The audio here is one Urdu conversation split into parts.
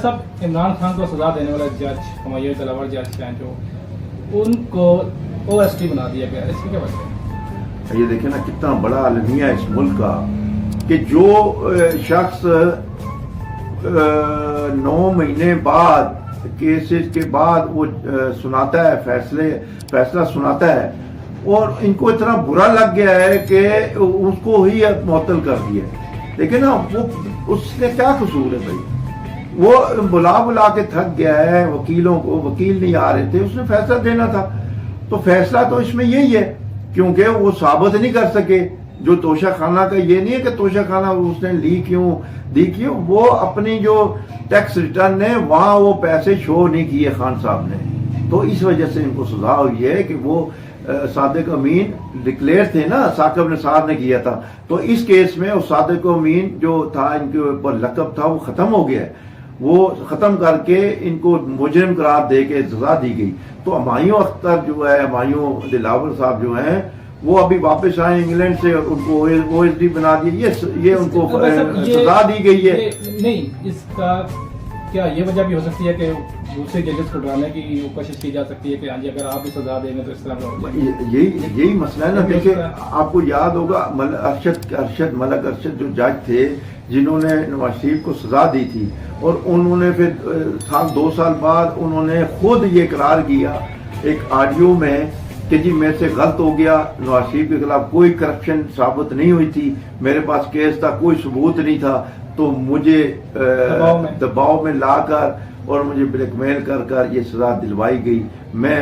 صاحب عمران خان کو سزا دینے والا جج ہمایوں دلاور جج ہیں جو ان کو OST بنا دیا گیا، اس کی کیا وجہ ہے؟ یہ دیکھیں نا کتنا بڑا المیہ ہے اس ملک کا کہ جو شخص 9 مہینے بعد کیسز کے بعد وہ سناتا ہے فیصلہ سناتا ہے اور ان کو اتنا برا لگ گیا ہے کہ اس کو ہی معطل کر دیا ہے۔ لیکن نا وہ اس نے کیا قصور ہے بھائی؟ وہ بلا کے تھک گیا ہے وکیلوں کو، وکیل نہیں آ رہے تھے، اس نے فیصلہ دینا تھا، تو فیصلہ تو اس میں یہی ہے کیونکہ وہ ثابت نہیں کر سکے۔ جو توشہ خانہ کا یہ نہیں ہے کہ توشہ خانہ اس نے دی کیوں، وہ اپنی جو ٹیکس ریٹرن ہے وہاں وہ پیسے شو نہیں کیے خان صاحب نے، تو اس وجہ سے ان کو سزا ہوئی ہے کہ وہ صادق امین ڈکلیئر تھے نا، ثاقب نثار نے کیا تھا، تو اس کیس میں وہ صادق امین جو تھا ان کے اوپر لقب تھا وہ ختم ہو گیا ہے، وہ ختم کر کے ان کو مجرم قرار دے کے سزا دی گئی۔ تو ہمایوں اختر جو ہے، ہمایوں دلاور صاحب جو ہیں وہ ابھی واپس آئے انگلینڈ سے اور ان کو OSD بنا دیا، یہ ان کو سزا دی گئی ہے۔ نہیں، اس کا کیا یہ وجہ بھی ہو سکتی ہے کہ دوسرے ججز کو ڈرانے کی کوشش کی جا سکتی ہے کہ ہاں جی اگر آپ بھی سزا دیں گے تو اس طرح یہی مسئلہ ہے نا۔ دیکھیں آپ کو یاد ہوگا ملک ارشد جو جج تھے جنہوں نے نواز شریف کو سزا دی تھی، اور انہوں نے پھر 2 سال بعد انہوں نے خود یہ اقرار کیا ایک آڈیو میں کہ جی میرے سے غلط ہو گیا، نواز شریف کے خلاف کوئی کرپشن ثابت نہیں ہوئی تھی، میرے پاس کیس تھا، کوئی ثبوت نہیں تھا، تو مجھے دباؤ میں لا کر اور مجھے بلیک میل کر یہ سزا دلوائی گئی، میں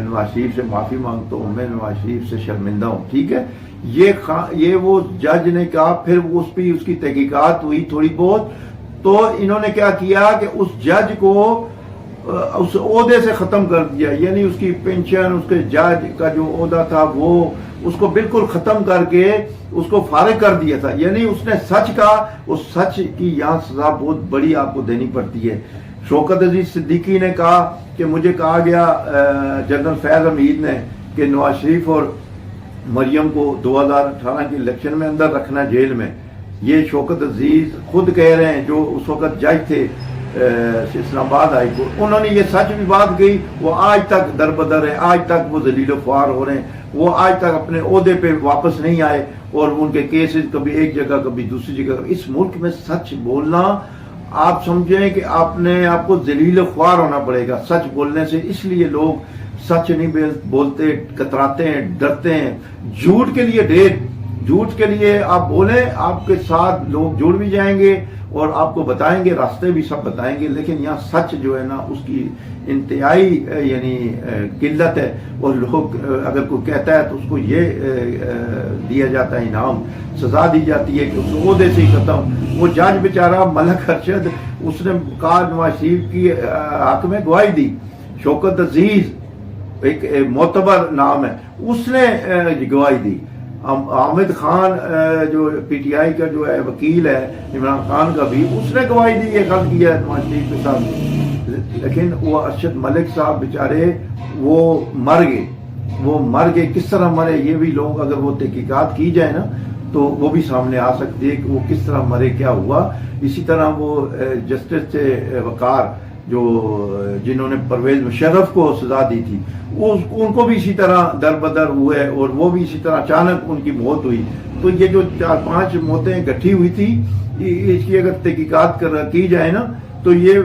نواز شریف سے معافی مانگتا ہوں، میں نواز شریف سے شرمندہ ہوں۔ ٹھیک ہے، یہ وہ جج نے کہا، پھر اس کی تحقیقات ہوئی تھوڑی بہت، تو انہوں نے کیا کیا کہ اس جج کو اس عہدے سے ختم کر دیا، یعنی اس کی پینشن، اس کے جج کا جو عہدہ تھا وہ اس کو بالکل ختم کر کے اس کو فارغ کر دیا تھا، یعنی اس نے سچ کہا، اس سچ کی یہاں سزا بہت بڑی آپ کو دینی پڑتی ہے۔ شوکت عزیز صدیقی نے کہا کہ مجھے کہا گیا جنرل فیض حمید نے کہ نواز شریف اور مریم کو 2018 کی الیکشن میں اندر رکھنا جیل میں، یہ شوکت عزیز خود کہہ رہے ہیں جو اس وقت جج تھے اسلام آباد ہائی کورٹ، انہوں نے یہ سچ بھی بات کہی، وہ آج تک دربدر ہیں، آج تک وہ ذلیل و خوار ہو رہے ہیں، وہ آج تک اپنے عہدے پہ واپس نہیں آئے، اور ان کے کیسز کبھی ایک جگہ کبھی دوسری جگہ۔ اس ملک میں سچ بولنا آپ سمجھیں کہ آپ کو ذلیل و خوار ہونا پڑے گا سچ بولنے سے، اس لیے لوگ سچ نہیں بولتے، کتراتے ہیں، ڈرتے ہیں۔ جھوٹ کے لیے جھوٹ کے لیے آپ بولیں، آپ کے ساتھ لوگ جڑ بھی جائیں گے اور آپ کو بتائیں گے، راستے بھی سب بتائیں گے، لیکن یہاں سچ جو ہے نا اس کی انتہائی یعنی قلت ہے، اور لوگ اگر کوئی کہتا ہے تو اس کو یہ دیا جاتا ہے انعام، سزا دی جاتی ہے کہ اس عہدے سے ہی ختم۔ وہ جج بیچارہ ملک ارشد، اس نے کہا نواز شریف کی حق میں گواہی دی، شوکت عزیز ایک معتبر نام ہے، اس نے گواہی دی، حامد خان جو PTI کا جو ہے وکیل ہے عمران خان کا بھی، اس نے گواہی دی یہ غلط کیا ہے نواز شریف کے ساتھ، لیکن وہ ارشد ملک صاحب بیچارے وہ مر گئے، کس طرح مرے یہ بھی لوگ اگر وہ تحقیقات کی جائے نا تو وہ بھی سامنے آ سکتی ہے کہ وہ کس طرح مرے، کیا ہوا۔ اسی طرح وہ جسٹس تھے وقار جنہوں نے پرویز مشرف کو سزا دی تھی، ان کو بھی اسی طرح دربدر ہوئے اور وہ بھی اسی طرح اچانک ان کی موت ہوئی۔ تو یہ جو 4-5 موتیں اکٹھی ہوئی تھی، اس کی اگر تحقیقات کی جائے نا تو یہ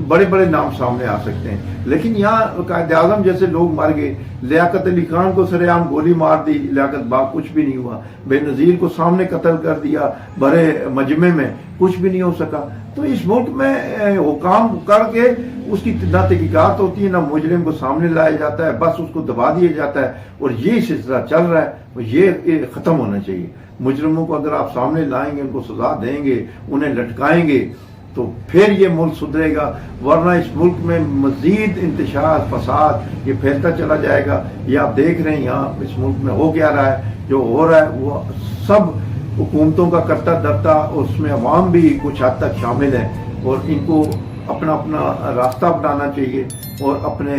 بڑے بڑے نام سامنے آ سکتے ہیں، لیکن یہاں قائد اعظم جیسے لوگ مر گئے، لیاقت علی خان کو سرے عام گولی مار دی، لیاقت باغ کچھ بھی نہیں ہوا، بے نظیر کو سامنے قتل کر دیا بڑے مجمع میں، کچھ بھی نہیں ہو سکا۔ تو اس ملک میں حکام کر کے اس کی نہ تحقیقات ہوتی ہے، نہ مجرم کو سامنے لایا جاتا ہے، بس اس کو دبا دیا جاتا ہے، اور یہ سلسلہ چل رہا ہے، اور یہ ختم ہونا چاہیے۔ مجرموں کو اگر آپ سامنے لائیں گے، ان کو سزا دیں گے، انہیں لٹکائیں گے، تو پھر یہ ملک سدھرے گا، ورنہ اس ملک میں مزید انتشار فساد یہ پھیلتا چلا جائے گا۔ یہ آپ دیکھ رہے ہیں یہاں اس ملک میں ہو کیا رہا ہے، جو ہو رہا ہے وہ سب حکومتوں کا کرتا دھرتا، اور اس میں عوام بھی کچھ حد تک شامل ہے، اور ان کو اپنا اپنا راستہ بنانا چاہیے، اور اپنے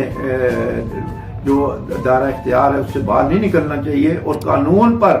جو دائرہ اختیار ہے اس سے باہر نہیں نکلنا چاہیے، اور قانون پر